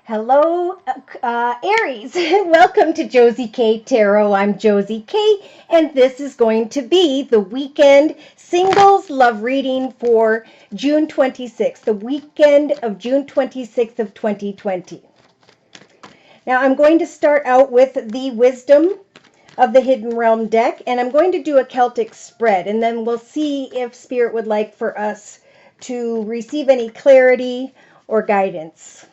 Hello, Aries. Welcome to Josie K Tarot. I'm Josie K, and this is going to be the weekend singles love reading for June 26th, the weekend of June 26th of 2020. Now, I'm going to start out with the Wisdom of the Hidden Realm deck, and I'm going to do a Celtic spread, and then we'll see if Spirit would like for us to receive any clarity or guidance.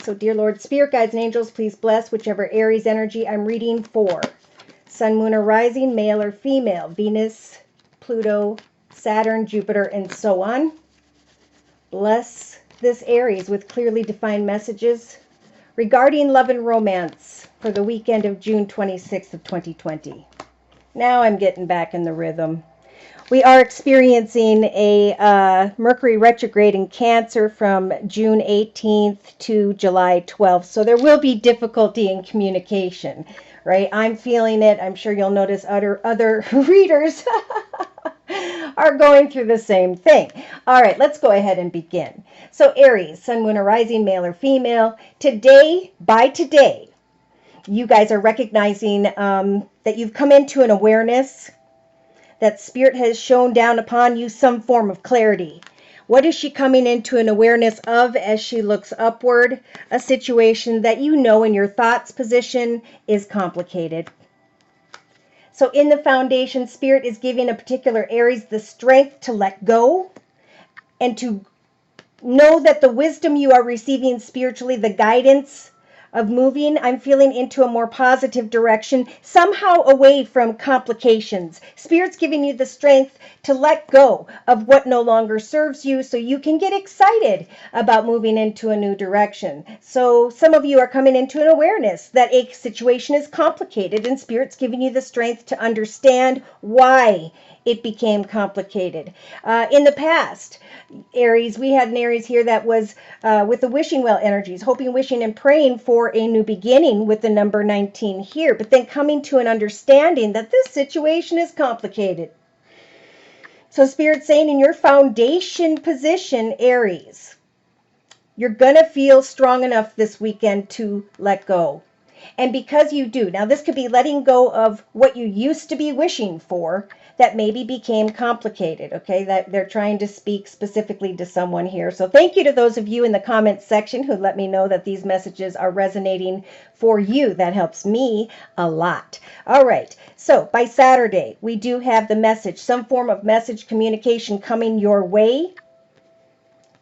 So, dear Lord, Spirit, guides, and angels, please bless whichever Aries energy I'm reading for. Sun, Moon, or Rising, male or female, Venus, Pluto, Saturn, Jupiter, and so on. Bless this Aries with clearly defined messages regarding love and romance for the weekend of June 26th of 2020. Now I'm getting back in the rhythm. We are experiencing a Mercury retrograde in Cancer from June 18th to July 12th. So there will be difficulty in communication, right? I'm feeling it. I'm sure you'll notice other readers are going through the same thing. All right, let's go ahead and begin. So Aries, Sun, Moon, or Rising, male or female. Today, you guys are recognizing that you've come into an awareness that Spirit has shown down upon you some form of clarity. What is she coming into an awareness of as she looks upward? A situation that you know in your thoughts position is complicated. So in the foundation, Spirit is giving a particular Aries the strength to let go and to know that the wisdom you are receiving spiritually, the guidance of moving, I'm feeling into a more positive direction, somehow away from complications. Spirit's giving you the strength to let go of what no longer serves you so you can get excited about moving into a new direction. So some of you are coming into an awareness that a situation is complicated, and Spirit's giving you the strength to understand why it became complicated. In the past, Aries, we had an Aries here that was with the wishing well energies, hoping, wishing, and praying for a new beginning with the number 19 here, but then coming to an understanding that this situation is complicated. So Spirit's saying in your foundation position, Aries, you're going to feel strong enough this weekend to let go. And because you do, now this could be letting go of what you used to be wishing for that maybe became complicated, okay? That they're trying to speak specifically to someone here. So thank you to those of you in the comments section who let me know that these messages are resonating for you. That helps me a lot. All right, so by Saturday, we do have the message, some form of message communication coming your way.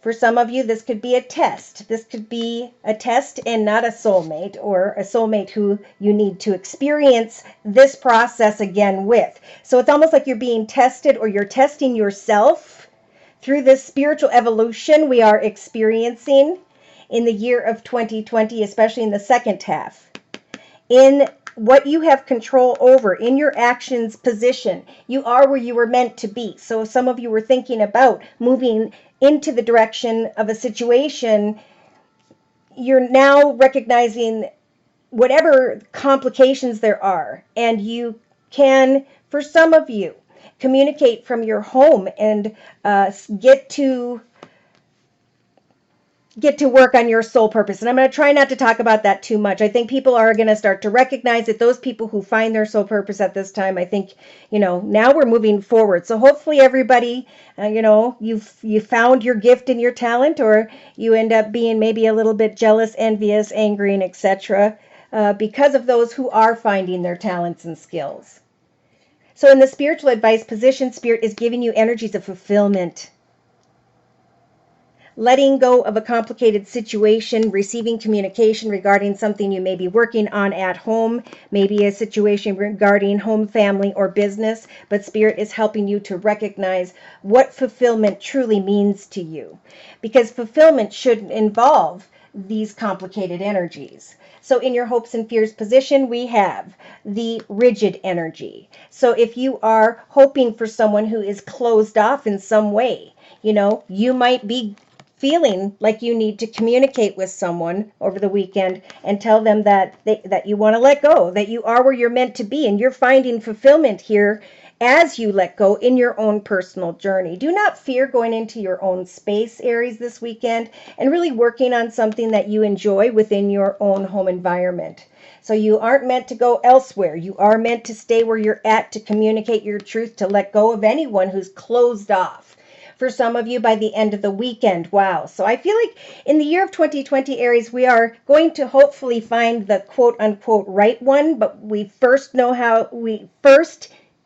For some of you, this could be a test. This could be a test and not a soulmate, or a soulmate who you need to experience this process again with. So it's almost like you're being tested, or you're testing yourself through this spiritual evolution we are experiencing in the year of 2020, especially in the second half. In what you have control over, in your actions position, you are where you were meant to be. So if some of you were thinking about moving into the direction of a situation, you're now recognizing whatever complications there are, and you can, for some of you, communicate from your home and get to work on your soul purpose. And I'm going to try not to talk about that too much. I think people are going to start to recognize that those people who find their soul purpose at this time, I think, now we're moving forward. So hopefully everybody, you found your gift and your talent, or you end up being maybe a little bit jealous, envious, angry, and etc. Because of those who are finding their talents and skills. So in the spiritual advice position, Spirit is giving you energies of fulfillment. Letting go of a complicated situation, receiving communication regarding something you may be working on at home, maybe a situation regarding home, family, or business, but Spirit is helping you to recognize what fulfillment truly means to you. Because fulfillment should involve these complicated energies. So in your hopes and fears position, we have the rigid energy. So if you are hoping for someone who is closed off in some way, you might be feeling like you need to communicate with someone over the weekend and tell them that you want to let go, that you are where you're meant to be, and you're finding fulfillment here as you let go in your own personal journey. Do not fear going into your own space, Aries, this weekend, and really working on something that you enjoy within your own home environment. So you aren't meant to go elsewhere. You are meant to stay where you're at, to communicate your truth, to let go of anyone who's closed off. For some of you, by the end of the weekend. Wow. So I feel like in the year of 2020, Aries, we are going to hopefully find the quote unquote right one, but we first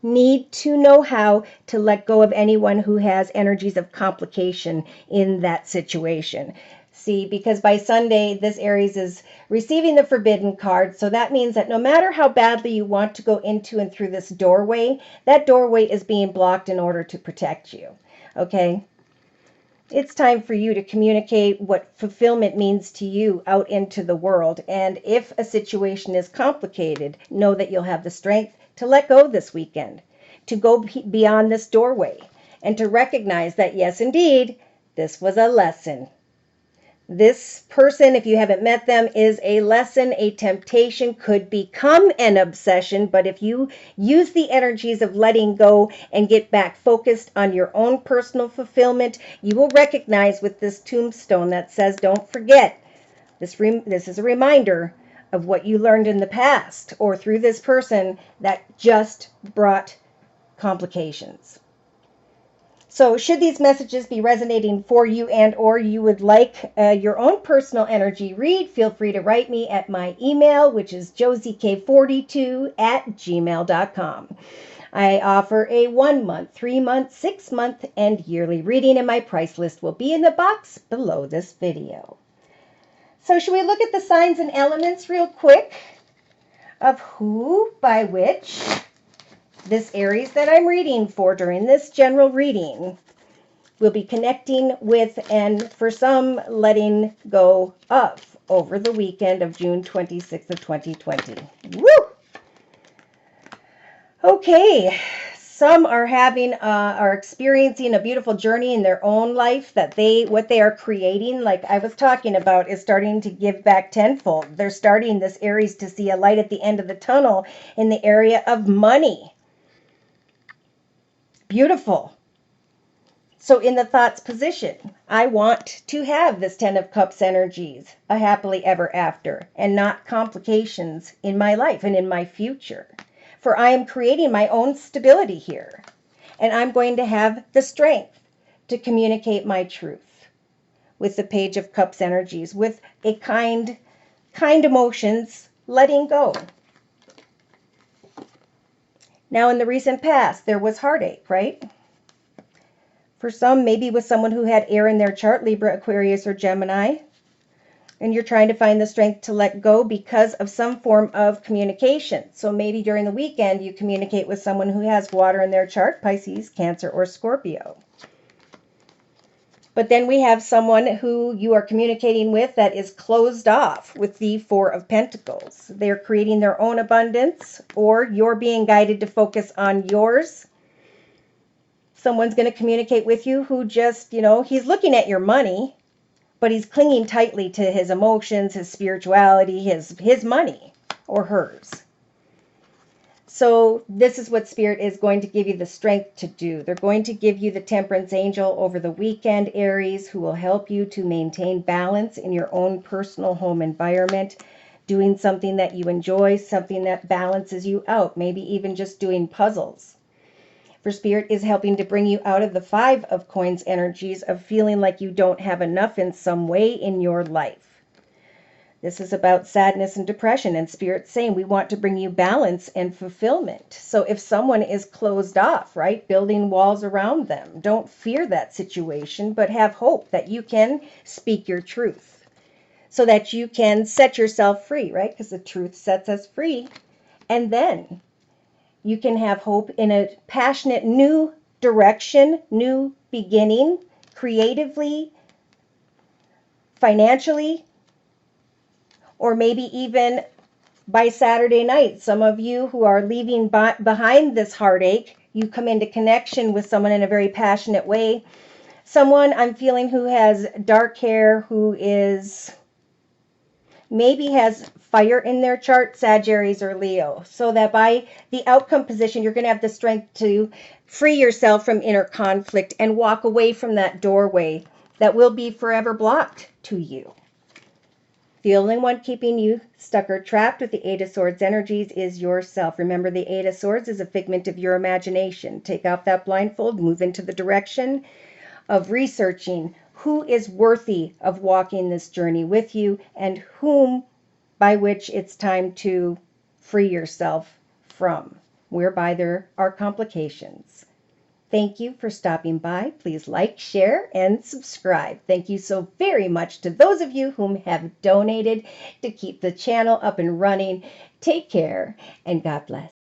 need to know how to let go of anyone who has energies of complication in that situation. See, because by Sunday, this Aries is receiving the forbidden card. So that means that no matter how badly you want to go into and through this doorway, that doorway is being blocked in order to protect you. Okay? It's time for you to communicate what fulfillment means to you out into the world. And if a situation is complicated, know that you'll have the strength to let go this weekend, to go beyond this doorway, and to recognize that, yes, indeed, this was a lesson. This person, if you haven't met them, is a lesson. A temptation could become an obsession, but if you use the energies of letting go and get back focused on your own personal fulfillment, you will recognize with this tombstone that says, don't forget, this is a reminder of what you learned in the past or through this person that just brought complications. So should these messages be resonating for you and or you would like your own personal energy read, feel free to write me at my email, which is josiek42@gmail.com. I offer a 1 month, 3 month, 6 month, and yearly reading, and my price list will be in the box below this video. So should we look at the signs and elements real quick of who, by which, this Aries that I'm reading for during this general reading will be connecting with, and for some, letting go of over the weekend of June 26th of 2020. Woo! Okay, some are experiencing a beautiful journey in their own life that what they are creating, like I was talking about, is starting to give back tenfold. They're starting, this Aries, to see a light at the end of the tunnel in the area of money. Beautiful. So in the thoughts position, I want to have this 10 of Cups energies, a happily ever after, and not complications in my life and in my future. For I am creating my own stability here, and I'm going to have the strength to communicate my truth with the Page of Cups energies, with a kind emotions, letting go. Now, in the recent past, there was heartache, right? For some, maybe with someone who had air in their chart, Libra, Aquarius, or Gemini, and you're trying to find the strength to let go because of some form of communication. So maybe during the weekend, you communicate with someone who has water in their chart, Pisces, Cancer, or Scorpio. But then we have someone who you are communicating with that is closed off with the Four of Pentacles. They're creating their own abundance, or you're being guided to focus on yours. Someone's going to communicate with you who just, he's looking at your money, but he's clinging tightly to his emotions, his spirituality, his money, or hers. So this is what Spirit is going to give you the strength to do. They're going to give you the Temperance Angel over the weekend, Aries, who will help you to maintain balance in your own personal home environment, doing something that you enjoy, something that balances you out, maybe even just doing puzzles. For Spirit is helping to bring you out of the Five of Coins energies of feeling like you don't have enough in some way in your life. This is about sadness and depression, and Spirit's saying we want to bring you balance and fulfillment. So if someone is closed off, right, building walls around them, don't fear that situation, but have hope that you can speak your truth so that you can set yourself free, right? Because the truth sets us free. And then you can have hope in a passionate new direction, new beginning, creatively, financially, or maybe even by Saturday night. Some of you who are leaving behind this heartache, you come into connection with someone in a very passionate way. Someone I'm feeling who has dark hair, who is maybe has fire in their chart, Sag, Aries, or Leo, so that by the outcome position, you're going to have the strength to free yourself from inner conflict and walk away from that doorway that will be forever blocked to you. The only one keeping you stuck or trapped with the Eight of Swords energies is yourself. Remember, the Eight of Swords is a figment of your imagination. Take off that blindfold, move into the direction of researching who is worthy of walking this journey with you and whom by which it's time to free yourself from, whereby there are complications. Thank you for stopping by. Please like, share, and subscribe. Thank you so very much to those of you whom have donated to keep the channel up and running. Take care and God bless.